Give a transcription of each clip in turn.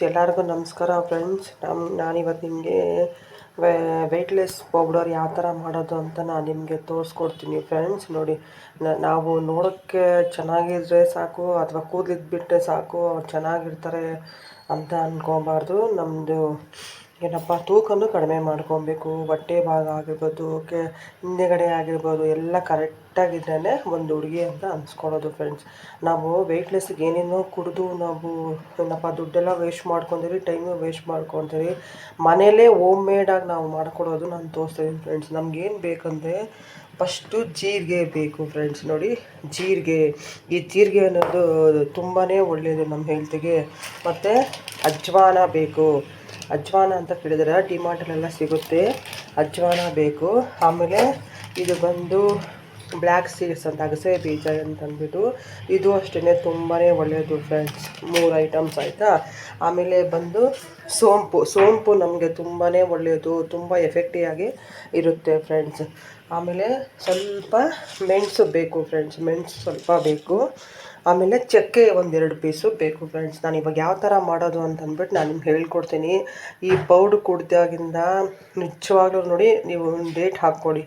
ಎಲ್ಲರಿಗೂ ನಮಸ್ಕಾರ ಫ್ರೆಂಡ್ಸ್. ನಾನಿವತ್ತು ನಿಮಗೆ ವೆಯ್ಟ್ಲೆಸ್ ಪೌಡರ್ ಯಾವ ಥರ ಮಾಡೋದು ಅಂತ ನಾನು ನಿಮಗೆ ತೋರಿಸ್ಕೊಡ್ತೀನಿ ಫ್ರೆಂಡ್ಸ್. ನೋಡಿ, ನಾವು ನೋಡೋಕ್ಕೆ ಚೆನ್ನಾಗಿದ್ರೆ ಸಾಕು ಅಥವಾ ಕೂದಲಿದ್ಬಿಟ್ಟರೆ ಸಾಕು ಅವ್ರು ಚೆನ್ನಾಗಿರ್ತಾರೆ ಅಂತ ಅಂದ್ಕೊಬಾರ್ದು. ನಮ್ಮದು ಏನಪ್ಪ, ತೂಕನೂ ಕಡಿಮೆ ಮಾಡ್ಕೊಬೇಕು. ಹೊಟ್ಟೆ ಭಾಗ ಆಗಿರ್ಬೋದು, ಹಿಂದೆಗಡೆ ಆಗಿರ್ಬೋದು, ಎಲ್ಲ ಕರೆಕ್ಟಾಗಿದ್ರೇ ಒಂದು ಹುಡುಗಿ ಅಂತ ಅನ್ಸ್ಕೊಳ್ಳೋದು ಫ್ರೆಂಡ್ಸ್. ನಾವು ವೆಯ್ಟ್ಲೆಸ್ಗೆ ಏನೇನೋ ಕುಡಿದು ನಾವು ಏನಪ್ಪ ದುಡ್ಡೆಲ್ಲ ವೇಸ್ಟ್ ಮಾಡ್ಕೊತೀವಿ, ಟೈಮು ವೇಸ್ಟ್ ಮಾಡ್ಕೊತೀವಿ. ಮನೇಲೇ ಹೋಮ್ ಮೇಡಾಗಿ ನಾವು ಮಾಡ್ಕೊಡೋದು ನಾನು ತೋರಿಸ್ತೀನಿ ಫ್ರೆಂಡ್ಸ್. ನಮಗೇನು ಬೇಕಂದರೆ ಫಸ್ಟು ಜೀರಿಗೆ ಬೇಕು ಫ್ರೆಂಡ್ಸ್. ನೋಡಿ, ಈ ಜೀರಿಗೆ ಅನ್ನೋದು ತುಂಬಾ ಒಳ್ಳೆಯದು ನಮ್ಮ ಹೆಲ್ತಿಗೆ. ಮತ್ತು ಅಜ್ವಾನ ಬೇಕು. ಅಜ್ವಾನ ಅಂತ ಕೇಳಿದರೆ ಡಿಮಾರ್ಟಲ್ಲೆಲ್ಲ ಸಿಗುತ್ತೆ. ಅಜ್ವಾನ ಬೇಕು. ಆಮೇಲೆ ಇದು ಬಂದು ಬ್ಲ್ಯಾಕ್ ಸೀಡ್ಸ್ ಅಂತ, ಅಗಸೆ ಬೀಜ ಅಂತಂದ್ಬಿಟ್ಟು, ಇದು ಅಷ್ಟೇ ತುಂಬಾ ಒಳ್ಳೆಯದು ಫ್ರೆಂಡ್ಸ್. 3 ಐಟಮ್ಸ್ ಆಯಿತಾ. ಆಮೇಲೆ ಬಂದು ಸೋಂಪು ನಮಗೆ ತುಂಬಾ ಒಳ್ಳೆಯದು, ತುಂಬ ಎಫೆಕ್ಟಿವ್ ಆಗಿ ಇರುತ್ತೆ ಫ್ರೆಂಡ್ಸ್. ಆಮೇಲೆ ಸ್ವಲ್ಪ ಮೆಣಸು ಬೇಕು ಫ್ರೆಂಡ್ಸ್, ಮೆಣಸು ಸ್ವಲ್ಪ ಬೇಕು. ಆಮೇಲೆ ಚಕ್ಕೆ 1-2 ಪೀಸು ಬೇಕು ಫ್ರೆಂಡ್ಸ್. ನಾನು ಇವಾಗ ಯಾವ ಥರ ಮಾಡೋದು ಅಂತಂದ್ಬಿಟ್ಟು ನಾನು ನಿಮ್ಗೆ ಹೇಳ್ಕೊಡ್ತೀನಿ. ಈ ಪೌಡ್ರ್ ಕುಡ್ದಾಗಿಂದ ನಿಜವಾಗ್ಲೂ ನೋಡಿ, ನೀವು ಒಂದು ಡೇಟ್ ಹಾಕ್ಕೊಳ್ಳಿ.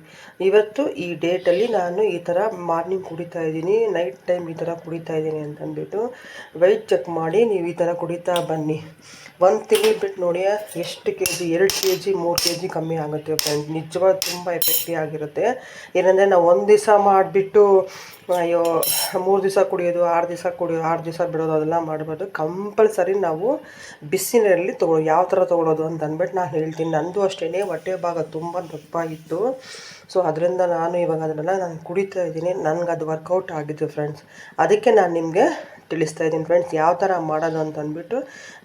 ಇವತ್ತು ಈ ಡೇಟಲ್ಲಿ ನಾನು ಈ ಥರ ಮಾರ್ನಿಂಗ್ ಕುಡಿತಾ ಇದ್ದೀನಿ, ನೈಟ್ ಟೈಮ್ ಈ ಥರ ಕುಡಿತಾ ಇದ್ದೀನಿ ಅಂತಂದ್ಬಿಟ್ಟು ವೆಯ್ಟ್ ಚೆಕ್ ಮಾಡಿ ನೀವು ಈ ಥರ ಕುಡಿತಾ ಬನ್ನಿ. 1 ತಿಂಗಳು ಬಿಟ್ಟು ನೋಡಿ ಎಷ್ಟು K G, 2 K G 3 K G ಕಮ್ಮಿ ಆಗುತ್ತೆ ಫ್ರೆಂಡ್ಸ್. ನಿಜವಾಗ ತುಂಬ ಎಫೆಕ್ಟಿವ್ ಆಗಿರುತ್ತೆ. ಏನಂದರೆ ನಾವು ಒಂದು ದಿವಸ ಮಾಡಿಬಿಟ್ಟು 3 ದಿವಸ ಕುಡಿಯೋದು, 6 ದಿವಸ ಬಿಡೋದು, ಅದೆಲ್ಲ ಮಾಡಬಾರ್ದು. ಕಂಪಲ್ಸರಿ ನಾವು ಬಿಸಿನೀರಲ್ಲಿ ಯಾವ ಥರ ತೊಗೊಳೋದು ಅಂತ ಅಂದ್ಬಿಟ್ಟು ನಾನು ಹೇಳ್ತೀನಿ. ನಂದು ಅಷ್ಟೇ ಹೊಟ್ಟೆ ಭಾಗ ತುಂಬ ದಪ್ಪ ಇತ್ತು. ಸೊ ಅದರಿಂದ ನಾನು ಇವಾಗ ಅದನ್ನೆಲ್ಲ ನಾನು ಕುಡಿತಾ ಇದ್ದೀನಿ. ನನಗೆ ಅದು ವರ್ಕೌಟ್ ಆಗಿದ್ದು ಫ್ರೆಂಡ್ಸ್. ಅದಕ್ಕೆ ನಾನು ನಿಮಗೆ ತಿಳಿಸ್ತಾ ಇದ್ದೀನಿ ಫ್ರೆಂಡ್ಸ್, ಯಾವ ಥರ ಮಾಡೋದು ಅಂತ ಅಂದ್ಬಿಟ್ಟು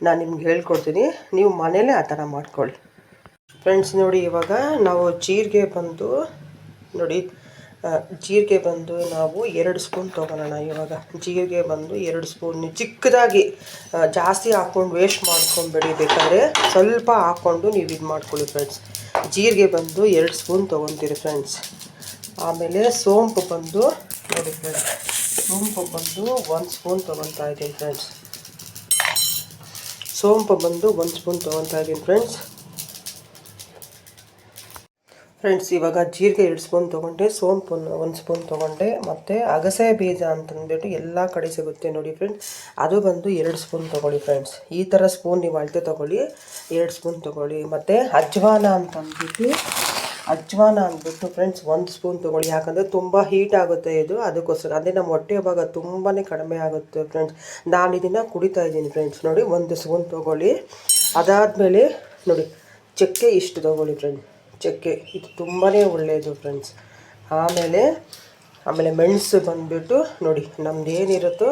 ನಾನು ನಿಮ್ಗೆ ಹೇಳ್ಕೊಡ್ತೀನಿ. ನೀವು ಮನೇಲೇ ಆ ಥರ ಮಾಡ್ಕೊಳ್ಳಿ ಫ್ರೆಂಡ್ಸ್. ನೋಡಿ, ಇವಾಗ ನಾವು ಜೀರಿಗೆ ಬಂದು ನಾವು 2 ಸ್ಪೂನ್ ತೊಗೊಳ್ಳೋಣ. ಇವಾಗ ಜೀರಿಗೆ ಬಂದು 2 ಸ್ಪೂನ್ ಚಿಕ್ಕದಾಗಿ, ಜಾಸ್ತಿ ಹಾಕ್ಕೊಂಡು ವೇಸ್ಟ್ ಮಾಡ್ಕೊಂಬೇಡಿ. ಬೇಕಾದರೆ ಸ್ವಲ್ಪ ಹಾಕ್ಕೊಂಡು ನೀವು ಇದು ಮಾಡ್ಕೊಳ್ಳಿ ಫ್ರೆಂಡ್ಸ್. ಜೀರಿಗೆ ಬಂದು 2 ಸ್ಪೂನ್ ತೊಗೊತೀರಿ ಫ್ರೆಂಡ್ಸ್. ಆಮೇಲೆ ಸೋಂಪು ಬಂದು ನೋಡಿ ಫ್ರೆಂಡ್ಸ್, ಸೋಂಪು ಬಂದು 1 ಸ್ಪೂನ್ ತೊಗೊತಾ ಇದ್ದೀನಿ ಫ್ರೆಂಡ್ಸ್. ಸೋಂಪು ಬಂದು 1 ಸ್ಪೂನ್ ತೊಗೊತಾ ಇದ್ದೀನಿ ಫ್ರೆಂಡ್ಸ್. ಇವಾಗ ಜೀರಿಗೆ 2 ಸ್ಪೂನ್ ತೊಗೊಂಡೆ, ಸೋಂಪು 1 ಸ್ಪೂನ್ ತೊಗೊಂಡೆ, ಮತ್ತು ಅಗಸೆ ಬೀಜ ಅಂತಂದ್ಬಿಟ್ಟು ಎಲ್ಲ ಕಡೆ ಸಿಗುತ್ತೆ ನೋಡಿ ಫ್ರೆಂಡ್ಸ್, ಅದು ಬಂದು 2 ಸ್ಪೂನ್ ತೊಗೊಳ್ಳಿ ಫ್ರೆಂಡ್ಸ್. ಈ ಥರ ಸ್ಪೂನ್ ನೀವು ಅಳತೆ ತೊಗೊಳ್ಳಿ, 2 ಸ್ಪೂನ್ ತೊಗೊಳ್ಳಿ. ಮತ್ತು ಅಜ್ವಾನ ಅಂದ್ಬಿಟ್ಟು ಫ್ರೆಂಡ್ಸ್ 1 ಸ್ಪೂನ್ ತೊಗೊಳ್ಳಿ. ಯಾಕಂದರೆ ತುಂಬ ಹೀಟ್ ಆಗುತ್ತೆ ಇದು, ಅದಕ್ಕೋಸ್ಕರ. ಅದೇ ನಮ್ಮ ಹೊಟ್ಟೆ ಭಾಗ ತುಂಬಾ ಕಡಿಮೆ ಆಗುತ್ತೆ ಫ್ರೆಂಡ್ಸ್. ನಾನು ಇದನ್ನು ಕುಡಿತಾ ಇದ್ದೀನಿ ಫ್ರೆಂಡ್ಸ್. ನೋಡಿ, 1 ಸ್ಪೂನ್ ತೊಗೊಳ್ಳಿ. ಅದಾದಮೇಲೆ ನೋಡಿ, ಚಕ್ಕೆ ಇಷ್ಟು ತೊಗೊಳ್ಳಿ ಫ್ರೆಂಡ್ಸ್. ಚಕ್ಕೆ ಇದು ತುಂಬಾ ಒಳ್ಳೆಯದು ಫ್ರೆಂಡ್ಸ್. ಆಮೇಲೆ ಮೆಣಸು ಬಂದುಬಿಟ್ಟು ನೋಡಿ, ನಮ್ದು ಏನಿರುತ್ತೋ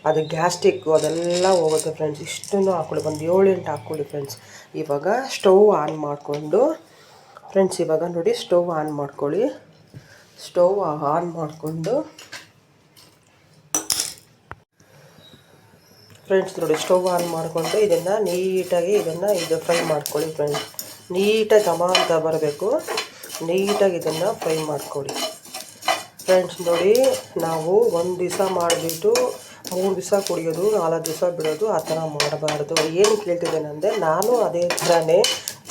ಅದು ಗ್ಯಾಸ್ಟ್ರಿಕ್ಕು ಅದೆಲ್ಲ ಹೋಗುತ್ತೆ ಫ್ರೆಂಡ್ಸ್. ಇಷ್ಟನ್ನು ಹಾಕ್ಕೊಳ್ಳಿ, ಒಂದು 7-8 ಹಾಕ್ಕೊಳ್ಳಿ ಫ್ರೆಂಡ್ಸ್. ಇವಾಗ ಸ್ಟವ್ ಆನ್ ಮಾಡಿಕೊಂಡು ಫ್ರೆಂಡ್ಸ್, ಇವಾಗ ನೋಡಿ ಸ್ಟವ್ ಆನ್ ಮಾಡ್ಕೊಳ್ಳಿ. ಸ್ಟವ್ ಆನ್ ಮಾಡಿಕೊಂಡು ಫ್ರೆಂಡ್ಸ್ ನೋಡಿ, ಸ್ಟವ್ ಆನ್ ಮಾಡಿಕೊಂಡು ಇದನ್ನು ನೀಟಾಗಿ ಫ್ರೈ ಮಾಡ್ಕೊಳ್ಳಿ ಫ್ರೆಂಡ್ಸ್. ನೀಟಾಗಿ ಘಮ ಅಂತ ಬರಬೇಕು. ನೀಟಾಗಿ ಇದನ್ನು ಫ್ರೈ ಮಾಡ್ಕೊಳ್ಳಿ ಫ್ರೆಂಡ್ಸ್. ನೋಡಿ, ನಾವು 1 ದಿವಸ ಮಾಡಿಬಿಟ್ಟು 3 ದಿವಸ ಕುಡಿಯೋದು, 4 ದಿವಸ ಬಿಡೋದು, ಆ ಥರ ಮಾಡಬಾರ್ದು. ಏನು ಕೇಳ್ತಿದ್ದೇನೆಂದರೆ, ನಾನು ಅದೇ ಥರನೇ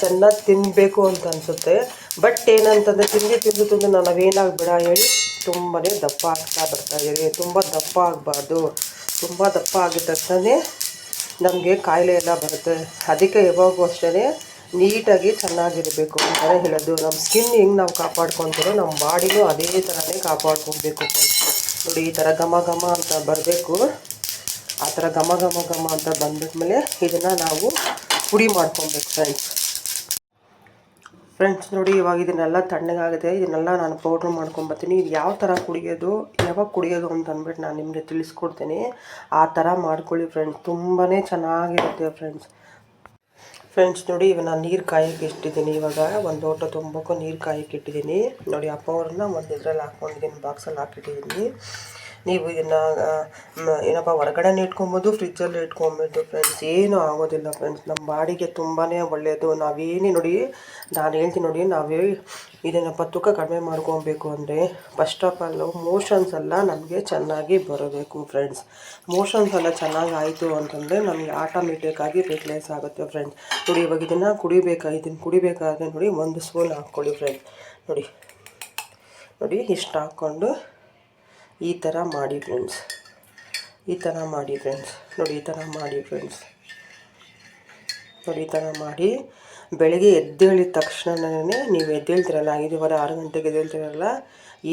ಚೆನ್ನಾಗಿ ತಿನ್ನಬೇಕು ಅಂತ ಅನಿಸುತ್ತೆ. ಬಟ್ ಏನಂತಂದರೆ ತಿಂದು ನಾವೇನಾಗಿ ಬಿಡ ಹೇಳಿ ತುಂಬಾ ದಪ್ಪ ಆಗ್ತಾ ಬರ್ತಾಯಿದ್ದೀವಿ. ತುಂಬ ದಪ್ಪ ಆಗಬಾರ್ದು. ತುಂಬ ದಪ್ಪ ಆಗಿದ ತಕ್ಷಣ ನಮಗೆ ಕಾಯಿಲೆ ಎಲ್ಲ ಬರುತ್ತೆ. ಅದಕ್ಕೆ ಯಾವಾಗೂ ಅಷ್ಟೇ ನೀಟಾಗಿ ಚೆನ್ನಾಗಿರಬೇಕು ಅಂತಲೇ ಹೇಳೋದು. ನಮ್ಮ ಸ್ಕಿನ್ ಹೆಂಗೆ ನಾವು ಕಾಪಾಡ್ಕೊತೀರೋ ನಮ್ಮ ಬಾಡಿನೂ ಅದೇ ಥರನೇ ಕಾಪಾಡ್ಕೊಬೇಕು. ನೋಡಿ, ಈ ಥರ ಘಮ ಅಂತ ಬರಬೇಕು. ಆ ಥರ ಘಮ ಅಂತ ಬಂದ್ಬಿಟ್ಮೇಲೆ ಇದನ್ನು ನಾವು ಪುಡಿ ಮಾಡ್ಕೊಬೇಕು ಫ್ರೆಂಡ್ಸ್. ನೋಡಿ, ಇವಾಗ ಇದನ್ನೆಲ್ಲ ತಣ್ಣಗಾಗಿದೆ. ಇದನ್ನೆಲ್ಲ ನಾನು ಪೌಡ್ರ್ ಮಾಡ್ಕೊಂಬರ್ತೀನಿ. ಇದು ಯಾವ ಥರ ಕುಡಿಯೋದು, ಯಾವಾಗ ಕುಡಿಯೋದು ಅಂತ ಅಂದ್ಬಿಟ್ಟು ನಾನು ನಿಮಗೆ ತಿಳಿಸ್ಕೊಡ್ತೀನಿ. ಆ ಥರ ಮಾಡ್ಕೊಳ್ಳಿ ಫ್ರೆಂಡ್ಸ್, ತುಂಬಾ ಚೆನ್ನಾಗಿರುತ್ತೆ ಫ್ರೆಂಡ್ಸ್. ನೋಡಿ, ಇವಾಗ ನಾನು ನೀರು ಕಾಯಕ್ಕೆ ಇಟ್ಟಿದ್ದೀನಿ. ಇವಾಗ 1 ಲೋಟ ತುಂಬಕ್ಕೂ ನೀರು ಕಾಯಕ್ಕೆ ಇಟ್ಟಿದ್ದೀನಿ. ನೋಡಿ, ಆ ಪೌಡ್ರನ್ನ ಒಂದು ಇದರಲ್ಲಿ ಹಾಕ್ಕೊಂಡಿದ್ದೀನಿ, ಬಾಕ್ಸಲ್ಲಿ ಹಾಕಿಟ್ಟಿದ್ದೀನಿ. ನೀವು ಇದನ್ನು ಏನಪ್ಪ ಹೊರಗಡೆನೇ ಇಟ್ಕೊಬೋದು, ಫ್ರಿಜ್ಜಲ್ಲಿ ಇಟ್ಕೊಬೋದು ಫ್ರೆಂಡ್ಸ್. ಏನೂ ಆಗೋದಿಲ್ಲ ಫ್ರೆಂಡ್ಸ್. ನಮ್ಮ ಬಾಡಿಗೆ ತುಂಬಾ ಒಳ್ಳೆಯದು. ನಾವೇನೇ ನೋಡಿ, ನಾನು ಹೇಳ್ತೀನಿ ನೋಡಿ, ನಾವೇ ಇದೇನಪ್ಪ ತೂಕ ಕಡಿಮೆ ಮಾಡ್ಕೊಬೇಕು ಅಂದರೆ ಫಸ್ಟ್ ಆಫ್ ಆಲ್ ಮೋಷನ್ಸ್ ಎಲ್ಲ ನಮಗೆ ಚೆನ್ನಾಗಿ ಬರಬೇಕು ಫ್ರೆಂಡ್ಸ್. ಮೋಷನ್ಸ್ ಎಲ್ಲ ಚೆನ್ನಾಗಿ ಆಯಿತು ಅಂತಂದರೆ ನಮಗೆ ಆಟೋಮೆಟಿಕ್ಕಾಗಿ ವೆಯ್ಟ್ ಲಾಸ್ ಆಗುತ್ತೆ ಫ್ರೆಂಡ್ಸ್. ನೋಡಿ ಇವಾಗ ಇದನ್ನು ಕುಡಿಬೇಕಾದ್ರೆ ನೋಡಿ 1 ಸ್ಪೂನ್ ಹಾಕ್ಕೊಳ್ಳಿ ಫ್ರೆಂಡ್ಸ್. ನೋಡಿ ನೋಡಿ ಇಷ್ಟು ಹಾಕ್ಕೊಂಡು ಈ ಥರ ಮಾಡಿ ಫ್ರೆಂಡ್ಸ್. ಈ ಥರ ಮಾಡಿ ಫ್ರೆಂಡ್ಸ್. ನೋಡಿ ಈ ಥರ ಮಾಡಿ ಫ್ರೆಂಡ್ಸ್. ನೋಡಿ ಈ ಥರ ಮಾಡಿ ಬೆಳಗ್ಗೆ ಎದ್ದೇಳಿದ ತಕ್ಷಣವೇ ನೀವು ಎದ್ದೇಳ್ತಿರಲ್ಲ, 5:15 6 ಗಂಟೆಗೆ ಎದ್ದೇಳ್ತಿರಲ್ಲ,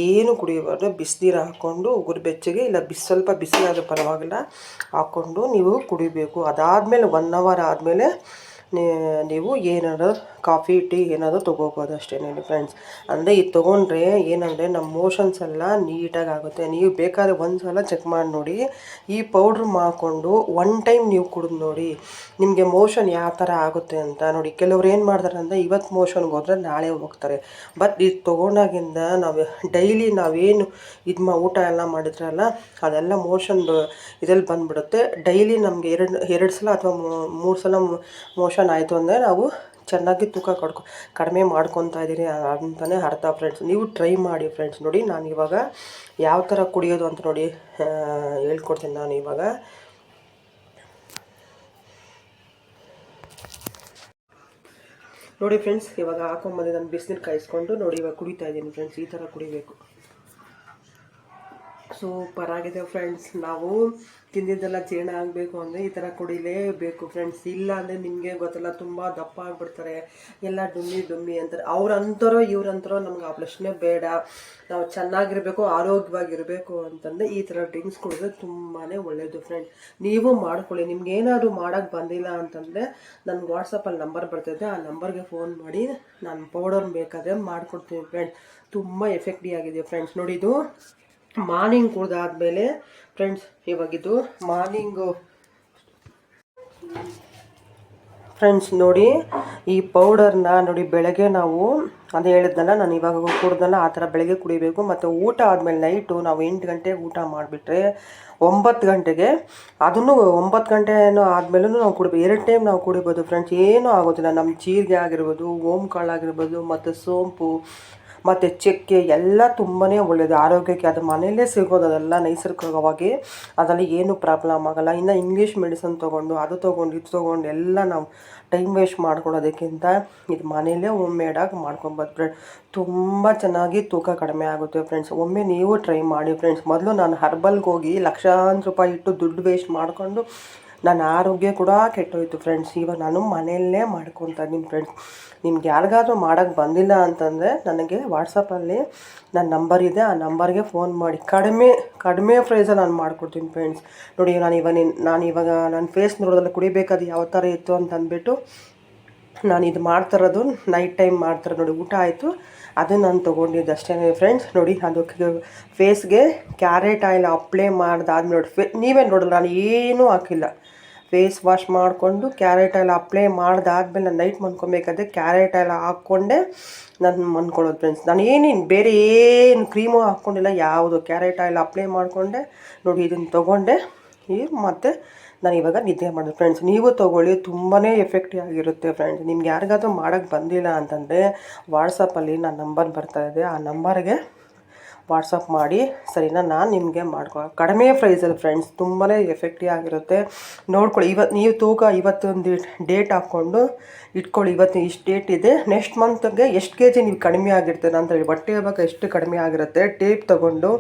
ಏನು ಕುಡಿಯಬಾರ್ದು. ಬಿಸಿನೀರು ಹಾಕ್ಕೊಂಡು ಉಗುರು ಬೆಚ್ಚಗೆ ಇಲ್ಲ ಸ್ವಲ್ಪ ಬಿಸಿ ಆದರೂ ಪರವಾಗಿಲ್ಲ ಹಾಕ್ಕೊಂಡು ನೀವು ಕುಡಿಬೇಕು. ಅದಾದಮೇಲೆ 1 ಅವರ್ ಆದಮೇಲೆ ನೀವು ಏನಾದರೂ ಕಾಫಿ ಟೀ ಏನಾದರೂ ತೊಗೋಬೋದು ಅಷ್ಟೇ ಫ್ರೆಂಡ್ಸ್. ಅಂದರೆ ಇದು ತೊಗೊಂಡ್ರೆ ಏನಂದರೆ ನಮ್ಮ ಮೋಷನ್ಸ್ ಎಲ್ಲ ನೀಟಾಗಿ ಆಗುತ್ತೆ. ನೀವು ಬೇಕಾದರೆ ಒಂದು ಸಲ ಚೆಕ್ ಮಾಡಿ ನೋಡಿ. ಈ ಪೌಡ್ರ್ ಮಾಡಿಕೊಂಡು 1 ಟೈಮ್ ನೀವು ಕುಡಿದು ನೋಡಿ ನಿಮಗೆ ಮೋಷನ್ ಯಾವ ಥರ ಆಗುತ್ತೆ ಅಂತ ನೋಡಿ. ಕೆಲವ್ರು ಏನು ಮಾಡ್ತಾರೆ ಅಂದರೆ ಇವತ್ತು ಮೋಷನ್ಗೆ ಹೋದರೆ ನಾಳೆ ಹೋಗ್ತಾರೆ. ಬಟ್ ಇದು ತೊಗೊಂಡಾಗಿಂದ ನಾವು ಡೈಲಿ ನಾವೇನು ಊಟ ಎಲ್ಲ ಮಾಡಿದ್ರಲ್ಲ ಅದೆಲ್ಲ ಮೋಷನ್ದು ಇದರಲ್ಲಿ ಬಂದುಬಿಡುತ್ತೆ. ಡೈಲಿ ನಮಗೆ ಎರಡು ಸಲ ಅಥವಾ 3 ಸಲ ಮೋಷನ್ ಆಯಿತು ಅಂದರೆ ನಾವು ಚೆನ್ನಾಗಿ ತೂಕ ಕಡಿಮೆ ಮಾಡ್ಕೊತಾ ಇದ್ದೀರಿ ಅಂತಲೇ ಅರ್ಥ ಫ್ರೆಂಡ್ಸ್. ನೀವು ಟ್ರೈ ಮಾಡಿ ಫ್ರೆಂಡ್ಸ್. ನೋಡಿ ನಾನು ಇವಾಗ ಯಾವ ಥರ ಕುಡಿಯೋದು ಅಂತ ನೋಡಿ ಹೇಳ್ಕೊಡ್ತೀನಿ. ನಾನು ಇವಾಗ ನೋಡಿ ಫ್ರೆಂಡ್ಸ್, ಇವಾಗ ಹಾಕೊಂಬಂದು ನಾನು ಬಿಸಿನೀರು ಕಾಯಿಸ್ಕೊಂಡು ನೋಡಿ ಇವಾಗ ಕುಡಿತಾ ಇದ್ದೀನಿ ಫ್ರೆಂಡ್ಸ್. ಈ ಥರ ಕುಡಿಬೇಕು. ಸೂಪರ್ ಆಗಿದೆ ಫ್ರೆಂಡ್ಸ್. ನಾವು ತಿಂದಿದ್ದೆಲ್ಲ ಜೀರ್ಣ ಆಗಬೇಕು ಅಂದರೆ ಈ ಥರ ಕುಡಿಲೇಬೇಕು ಫ್ರೆಂಡ್ಸ್. ಇಲ್ಲ ಅಂದರೆ ನಿಮಗೆ ಗೊತ್ತಲ್ಲ, ತುಂಬ ದಪ್ಪ ಆಗಿಬಿಡ್ತಾರೆ, ಎಲ್ಲ ಡುಮ್ಮಿ ಅಂತಾರೆ. ಅವ್ರಂತಾರೋ ಇವ್ರಂತಾರೋ ನಮ್ಗೆ ಆ ಪ್ರಶ್ನೆ ಬೇಡ. ನಾವು ಚೆನ್ನಾಗಿರಬೇಕು, ಆರೋಗ್ಯವಾಗಿರಬೇಕು ಅಂತಂದರೆ ಈ ಥರ ಡ್ರಿಂಕ್ಸ್ ಕುಡಿದ್ರೆ ತುಂಬಾ ಒಳ್ಳೆಯದು ಫ್ರೆಂಡ್ಸ್. ನೀವು ಮಾಡ್ಕೊಳ್ಳಿ. ನಿಮ್ಗೆ ಏನಾದರೂ ಮಾಡೋಕ್ಕೆ ಬಂದಿಲ್ಲ ಅಂತಂದರೆ ನನಗೆ ವಾಟ್ಸಪ್ಪಲ್ಲಿ ನಂಬರ್ ಬರ್ತೈತೆ, ಆ ನಂಬರ್ಗೆ ಫೋನ್ ಮಾಡಿ ನಾನು ಪೌಡರ್ ಬೇಕಾದರೆ ಮಾಡಿಕೊಡ್ತೀನಿ ಫ್ರೆಂಡ್ಸ್. ತುಂಬ ಎಫೆಕ್ಟಿವ್ ಆಗಿದೆ ಫ್ರೆಂಡ್ಸ್. ನೋಡಿ ಇದು ಮಾರ್ನಿಂಗ್ ಕುಡ್ದಾದ್ಮೇಲೆ ಫ್ರೆಂಡ್ಸ್, ಇವಾಗಿದ್ದು ಮಾರ್ನಿಂಗು ಫ್ರೆಂಡ್ಸ್. ನೋಡಿ ಈ ಪೌಡರ್ನ ನೋಡಿ ಬೆಳಗ್ಗೆ ನಾವು ಅದೇ ಹೇಳಿದ್ನಲ್ಲ, ನಾನು ಇವಾಗ ಕುಡ್ದಲ್ಲ ಆ ಥರ ಬೆಳಗ್ಗೆ ಕುಡಿಬೇಕು. ಮತ್ತು ಊಟ ಆದಮೇಲೆ ನೈಟು ನಾವು 8 ಗಂಟೆಗೆ ಊಟ ಮಾಡಿಬಿಟ್ರೆ 9 ಗಂಟೆಗೆ, ಅದನ್ನು 9 ಗಂಟೆನೂ ಆದಮೇಲೂ ನಾವು ಕುಡಿಬೇಕು. 2 ಟೈಮ್ ನಾವು ಕುಡಿಬೋದು ಫ್ರೆಂಡ್ಸ್. ಏನೂ ಆಗೋದಿಲ್ಲ. ನಮ್ಮ ಜೀರಿಗೆ ಆಗಿರ್ಬೋದು, ಓಂಕಾಳು ಆಗಿರ್ಬೋದು, ಮತ್ತು ಸೋಂಪು ಮತ್ತು ಚಕ್ಕೆ ಎಲ್ಲ ತುಂಬಾ ಒಳ್ಳೆಯದು ಆರೋಗ್ಯಕ್ಕೆ. ಅದು ಮನೆಯಲ್ಲೇ ಸಿಗೋದು, ಅದೆಲ್ಲ ನೈಸರ್ಗಿಕವಾಗಿ, ಅದರಲ್ಲಿ ಏನೂ ಪ್ರಾಬ್ಲಮ್ ಆಗೋಲ್ಲ. ಇನ್ನು ಇಂಗ್ಲೀಷ್ ಮೆಡಿಸನ್ ತೊಗೊಂಡು ಅದು ತೊಗೊಂಡು ಇದು ತೊಗೊಂಡು ಎಲ್ಲ ನಾವು ಟೈಮ್ ವೇಸ್ಟ್ ಮಾಡ್ಕೊಳ್ಳೋದಕ್ಕಿಂತ ಇದು ಮನೆಯಲ್ಲೇ ಹೋಮ್ಮೇಡಾಗಿ ಮಾಡ್ಕೊಬೋದು ಫ್ರೆಂಡ್ಸ್. ತುಂಬ ಚೆನ್ನಾಗಿ ತೂಕ ಕಡಿಮೆ ಆಗುತ್ತೆ ಫ್ರೆಂಡ್ಸ್. ಒಮ್ಮೆ ನೀವು ಟ್ರೈ ಮಾಡಿ ಫ್ರೆಂಡ್ಸ್. ಮೊದಲು ನಾನು ಹರ್ಬಲ್ಗೆ ಹೋಗಿ ಲಕ್ಷಾಂತರ ರೂಪಾಯಿ ಇಟ್ಟು ದುಡ್ಡು ವೇಸ್ಟ್ ಮಾಡಿಕೊಂಡು ನನ್ನ ಆರೋಗ್ಯ ಕೂಡ ಕೆಟ್ಟೋಯ್ತು ಫ್ರೆಂಡ್ಸ್. ಇವಾಗ ನಾನು ಮನೆಯಲ್ಲೇ ಮಾಡ್ಕೊತಾ ಇದ್ದೀನಿ ಫ್ರೆಂಡ್ಸ್. ನಿಮ್ಗೆ ಯಾರಿಗಾದ್ರೂ ಮಾಡೋಕ್ಕೆ ಬಂದಿಲ್ಲ ಅಂತಂದರೆ ನನಗೆ ವಾಟ್ಸಪ್ಪಲ್ಲಿ ನನ್ನ ನಂಬರ್ ಇದೆ, ಆ ನಂಬರ್ಗೆ ಫೋನ್ ಮಾಡಿ ಕಡಿಮೆ ಪ್ರೈಸಲ್ಲಿ ನಾನು ಮಾಡಿಕೊಡ್ತೀನಿ ಫ್ರೆಂಡ್ಸ್. ನೋಡಿ ನಾನು ಇವಾಗ ನನ್ನ ಫೇಸ್ ನೋಡೋದ್ರಲ್ಲಿ ಕುಡಿಬೇಕಾದ ಯಾವ ಥರ ಇತ್ತು ಅಂತ ಅಂದ್ಬಿಟ್ಟು ನಾನು ಇದು ಮಾಡ್ತಿರೋದು ನೈಟ್ ಟೈಮ್ ಮಾಡ್ತಿರೋದು. ನೋಡಿ ಊಟ ಆಯಿತು, ಅದು ನಾನು ತೊಗೊಂಡಿದ್ದು ಅಷ್ಟೇ ಫ್ರೆಂಡ್ಸ್. ನೋಡಿ ಅದಕ್ಕೆ ಫೇಸ್ಗೆ ಕ್ಯಾರೆಟ್ ಆಯಿಲ್ ಅಪ್ಲೈ ಮಾಡಿದಾದ್ಮೇಲೆ ನೋಡಿ ನೀವೇ ನೋಡಲ್ಲ, ನಾನು ಏನೂ ಹಾಕಿಲ್ಲ. ಫೇಸ್ ವಾಶ್ ಮಾಡಿಕೊಂಡು ಕ್ಯಾರೆಟ್ ಆಯಿಲ್ ಅಪ್ಲೈ ಮಾಡಿದಾದ್ಮೇಲೆ ನಾನು ನೈಟ್ ಮಲ್ಕೊಬೇಕಾದ್ರೆ ಕ್ಯಾರೆಟ್ ಆಯಿಲ್ ಹಾಕ್ಕೊಂಡೆ ನಾನು ಮಲ್ಕೊಳ್ಳೋದು ಫ್ರೆಂಡ್ಸ್. ನಾನು ಬೇರೆ ಏನು ಕ್ರೀಮು ಹಾಕ್ಕೊಂಡಿಲ್ಲ, ಯಾವುದು ಕ್ಯಾರೆಟ್ ಆಯಿಲ್ ಅಪ್ಲೈ ಮಾಡಿಕೊಂಡೆ. ನೋಡಿ ಇದನ್ನು ತೊಗೊಂಡೆ ಮತ್ತು ನಾನು ಇವಾಗ ನಿದ್ದೆ ಮಾಡೋದು ಫ್ರೆಂಡ್ಸ್. ನೀವು ತೊಗೊಳ್ಳಿ, ತುಂಬಾ ಎಫೆಕ್ಟಿವ್ ಆಗಿರುತ್ತೆ ಫ್ರೆಂಡ್ಸ್. ನಿಮ್ಗೆ ಯಾರಿಗಾದ್ರೂ ಮಾಡೋಕ್ಕೆ ಬಂದಿಲ್ಲ ಅಂತಂದರೆ ವಾಟ್ಸಪ್ಪಲ್ಲಿ ನನ್ನ ನಂಬರ್ ಬರ್ತಾಯಿದೆ, ಆ ನಂಬರ್ಗೆ ವಾಟ್ಸಪ್ ಮಾಡಿ ಸರಿನಾ. ನಾನು ನಿಮಗೆ ಕಡಿಮೆ ಪ್ರೈಸಲ್ಲಿ ಫ್ರೆಂಡ್ಸ್, ತುಂಬಾ ಎಫೆಕ್ಟಿವ್ ಆಗಿರುತ್ತೆ. ನೋಡ್ಕೊಳ್ಳಿ. ನೀವು ತೂಕ ಇವತ್ತೊಂದು ಡೇಟ್ ಹಾಕ್ಕೊಂಡು ಇಟ್ಕೊಳ್ಳಿ. ಇವತ್ತು ಇಷ್ಟು ಡೇಟ್ ಇದೆ, ನೆಕ್ಸ್ಟ್ ಮಂತ್ಗೆ ಎಷ್ಟು ಕೆ ಜಿ ನೀವು ಕಡಿಮೆ ಆಗಿರ್ತೀರ ಅಂತ ಹೇಳಿ ಹೊಟ್ಟೆ ಹಬ್ಬಕ್ಕೆ ಎಷ್ಟು ಕಡಿಮೆ ಆಗಿರುತ್ತೆ ಟೇಪ್ ತೊಗೊಂಡು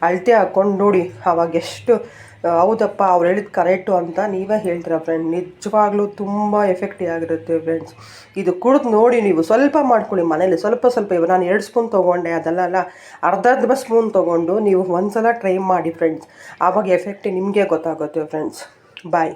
ಅಳತೆ ಹಾಕ್ಕೊಂಡು ನೋಡಿ. ಆವಾಗ ಎಷ್ಟು ಹೌದಪ್ಪ ಅವ್ರು ಹೇಳಿದ್ದು ಕರೆಕ್ಟು ಅಂತ ನೀವೇ ಹೇಳ್ತೀರ ಫ್ರೆಂಡ್. ನಿಜವಾಗ್ಲೂ ತುಂಬ ಎಫೆಕ್ಟಿವ್ ಆಗಿರುತ್ತೆ ಫ್ರೆಂಡ್ಸ್. ಇದು ಕುಡಿದು ನೋಡಿ, ನೀವು ಸ್ವಲ್ಪ ಮಾಡ್ಕೊಳ್ಳಿ ಮನೇಲಿ, ಸ್ವಲ್ಪ ಇವಾಗ ನಾನು 2 ಸ್ಪೂನ್ ತೊಗೊಂಡೆ, ಅದಲ್ಲ ಅರ್ಧ ಸ್ಪೂನ್ ತೊಗೊಂಡು ನೀವು ಒಂದು ಸಲ ಟ್ರೈ ಮಾಡಿ ಫ್ರೆಂಡ್ಸ್. ಆವಾಗ ಎಫೆಕ್ಟ್ ನಿಮಗೆ ಗೊತ್ತಾಗುತ್ತೆ ಫ್ರೆಂಡ್ಸ್. ಬಾಯ್.